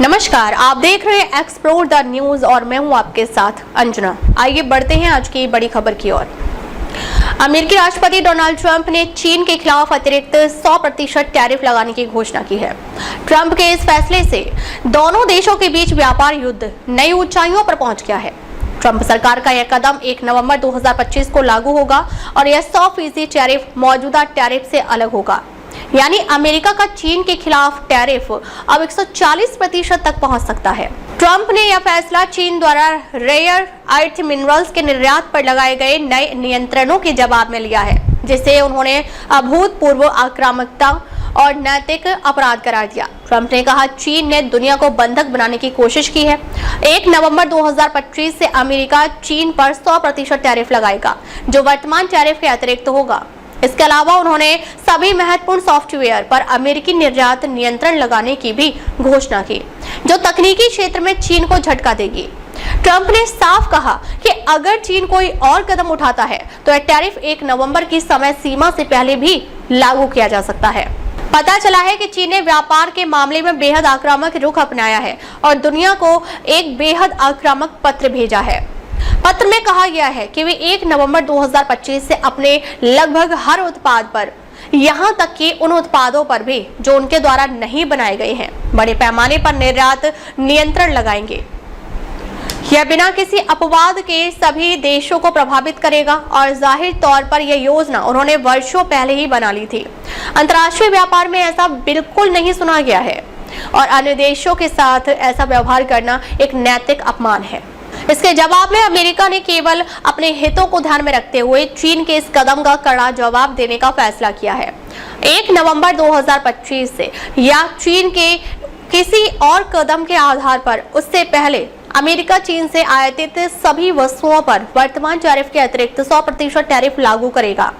नमस्कार, आप देख रहे हैं एक्सप्लोर द न्यूज और मैं हूं आपके साथ अंजना। आइए बढ़ते हैं आज की बड़ी खबर की ओर। अमेरिकी राष्ट्रपति डोनाल्ड ट्रंप ने चीन के खिलाफ अतिरिक्त 100% टैरिफ लगाने की घोषणा की है। ट्रंप के इस फैसले से दोनों देशों के बीच व्यापार युद्ध नई ऊंचाइयों पर पहुंच गया है। ट्रंप सरकार का यह कदम 1 नवंबर 2025 को लागू होगा और यह 100% टैरिफ मौजूदा टैरिफ से अलग होगा। यानी अमेरिका का चीन के खिलाफ टैरिफ अब 140% तक पहुंच सकता है। ट्रंप ने यह फैसला चीन द्वारा रेयर अर्थ मिनरल्स के निर्यात पर लगाए गए नए नियंत्रणों के जवाब में लिया है, जिसे उन्होंने अभूतपूर्व आक्रामकता और नैतिक अपराध करार दिया। ट्रंप ने कहा, चीन ने दुनिया को बंधक बनाने की कोशिश की है। 1 नवंबर 2025 से अमेरिका चीन पर 100% टैरिफ लगाएगा, जो वर्तमान टैरिफ के अतिरिक्त होगा। इसके अलावा उन्होंने सभी महत्वपूर्ण सॉफ्टवेयर पर अमेरिकी निर्यात नियंत्रण लगाने की भी घोषणा की, जो तकनीकी क्षेत्र में चीन को झटका देगी। ट्रंप ने साफ कहा कि अगर चीन कोई और कदम उठाता है तो यह टैरिफ 1 नवंबर की समय सीमा से पहले भी लागू किया जा सकता है। पता चला है कि चीन ने व्यापार के मामले में बेहद आक्रामक रुख अपनाया है और दुनिया को एक बेहद आक्रामक पत्र भेजा है। पत्र में कहा गया है कि वे 1 नवंबर 2025 से अपने लगभग हर उत्पाद पर, यहां तक कि उन उत्पादों पर भी जो उनके द्वारा नहीं बनाए गए हैं, बड़े पैमाने पर निर्यात नियंत्रण लगाएंगे। यह बिना किसी अपवाद के सभी देशों को प्रभावित करेगा और जाहिर तौर पर यह योजना उन्होंने वर्षों पहले ही बना ली थी। अंतर्राष्ट्रीय व्यापार में ऐसा बिल्कुल नहीं सुना गया है और अन्य देशों के साथ ऐसा व्यवहार करना एक नैतिक अपमान है। इसके जवाब में अमेरिका ने केवल अपने हितों को ध्यान में रखते हुए चीन के इस कदम का कड़ा जवाब देने का फैसला किया है। 1 नवंबर 2025 से या चीन के किसी और कदम के आधार पर उससे पहले अमेरिका चीन से आयातित सभी वस्तुओं पर वर्तमान टैरिफ के अतिरिक्त 100% टैरिफ लागू करेगा।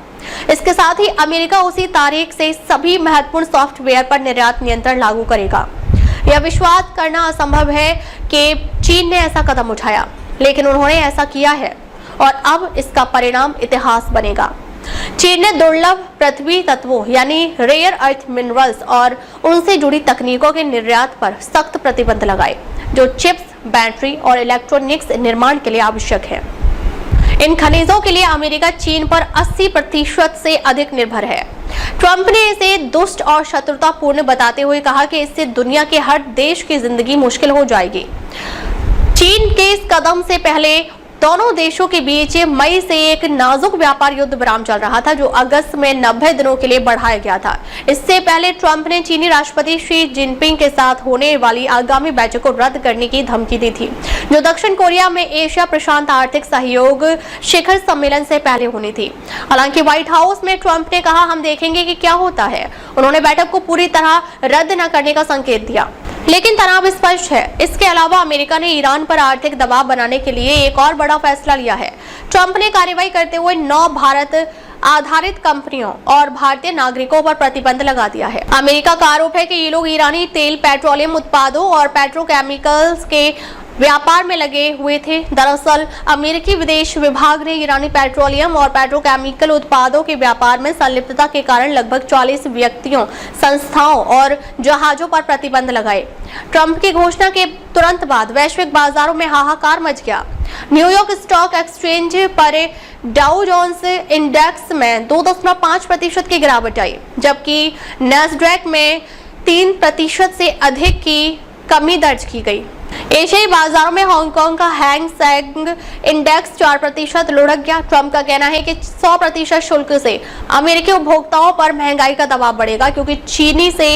इसके साथ ही अमेरिका उसी तारीख से सभी महत्वपूर्ण सॉफ्टवेयर पर निर्यात नियंत्रण लागू करेगा। यह विश्वास करना असंभव है कि चीन ने ऐसा कदम उठाया, लेकिन उन्होंने ऐसा किया है और अब इसका परिणाम इतिहास बनेगा। चीन ने दुर्लभ पृथ्वी तत्वों यानी रेयर अर्थ मिनरल्स और उनसे जुड़ी तकनीकों के निर्यात पर सख्त प्रतिबंध लगाए, जो चिप्स, बैटरी और इलेक्ट्रॉनिक्स निर्माण के लिए आवश्यक है। इन खनिजों के लिए अमेरिका चीन पर 80% से अधिक निर्भर है। ट्रंप ने इसे दुष्ट और शत्रुतापूर्ण बताते हुए कहा कि इससे दुनिया के हर देश की जिंदगी मुश्किल हो जाएगी। चीन के इस कदम से पहले दोनों देशों के बीच मई से एक नाजुक व्यापार युद्ध विराम चल रहा था, जो अगस्त में 90 दिनों के लिए बढ़ाया गया था। इससे पहले ट्रंप ने चीनी राष्ट्रपति शी जिनपिंग के साथ होने वाली आगामी बैठक को रद्द करने की धमकी दी थी, जो दक्षिण कोरिया में एशिया प्रशांत आर्थिक सहयोग शिखर सम्मेलन से पहले होनी थी। हालांकि व्हाइट हाउस में ट्रंप ने कहा, हम देखेंगे कि क्या होता है। उन्होंने बैठक को पूरी तरह रद्द न करने का संकेत दिया, लेकिन तनाव स्पष्ट है। इसके अलावा अमेरिका ने ईरान पर आर्थिक दबाव बनाने के लिए एक और बड़ा फैसला लिया है। ट्रंप ने कार्रवाई करते हुए 9 भारत आधारित कंपनियों और भारतीय नागरिकों पर प्रतिबंध लगा दिया है। अमेरिका का आरोप है कि ये लोग ईरानी तेल, पेट्रोलियम उत्पादों और पेट्रोकेमिकल्स के व्यापार में लगे हुए थे। दरअसल अमेरिकी विदेश विभाग ने ईरानी पेट्रोलियम और पेट्रोकेमिकल उत्पादों के व्यापार में संलिप्तता के कारण लगभग 40 व्यक्तियों, संस्थाओं और जहाजों पर प्रतिबंध लगाए। ट्रंप की घोषणा के तुरंत बाद वैश्विक बाजारों में हाहाकार मच गया। न्यूयॉर्क स्टॉक एक्सचेंज पर डाउ जोन्स इंडेक्स में 2.5% की गिरावट आई, जबकि नैस्डैक में 3% से अधिक की कमी दर्ज की गई। एशियाई बाजारों में हांगकांग का हैंग सेंग इंडेक्स 4% लुढ़क गया। ट्रंप का कहना है कि 100% शुल्क से अमेरिकी उपभोक्ताओं पर महंगाई का दबाव बढ़ेगा, क्योंकि चीनी से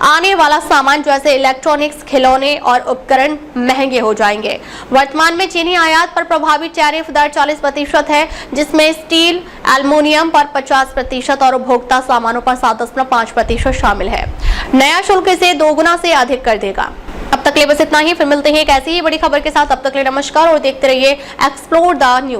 आने वाला सामान जैसे इलेक्ट्रॉनिक्स, खिलौने और उपकरण महंगे हो जाएंगे। वर्तमान में चीनी आयात पर प्रभावी टैरिफ दर 40% है, जिसमें स्टील, एल्युमिनियम पर 50% और उपभोक्ता सामानों पर 7.5% शामिल है। नया शुल्क इसे 2 गुना से अधिक कर देगा। अब तक के लिए बस इतना ही। फिर मिलते हैं एक ऐसी ही बड़ी खबर के साथ। अब तक के लिए नमस्कार और देखते रहिए एक्सप्लोर द न्यूज।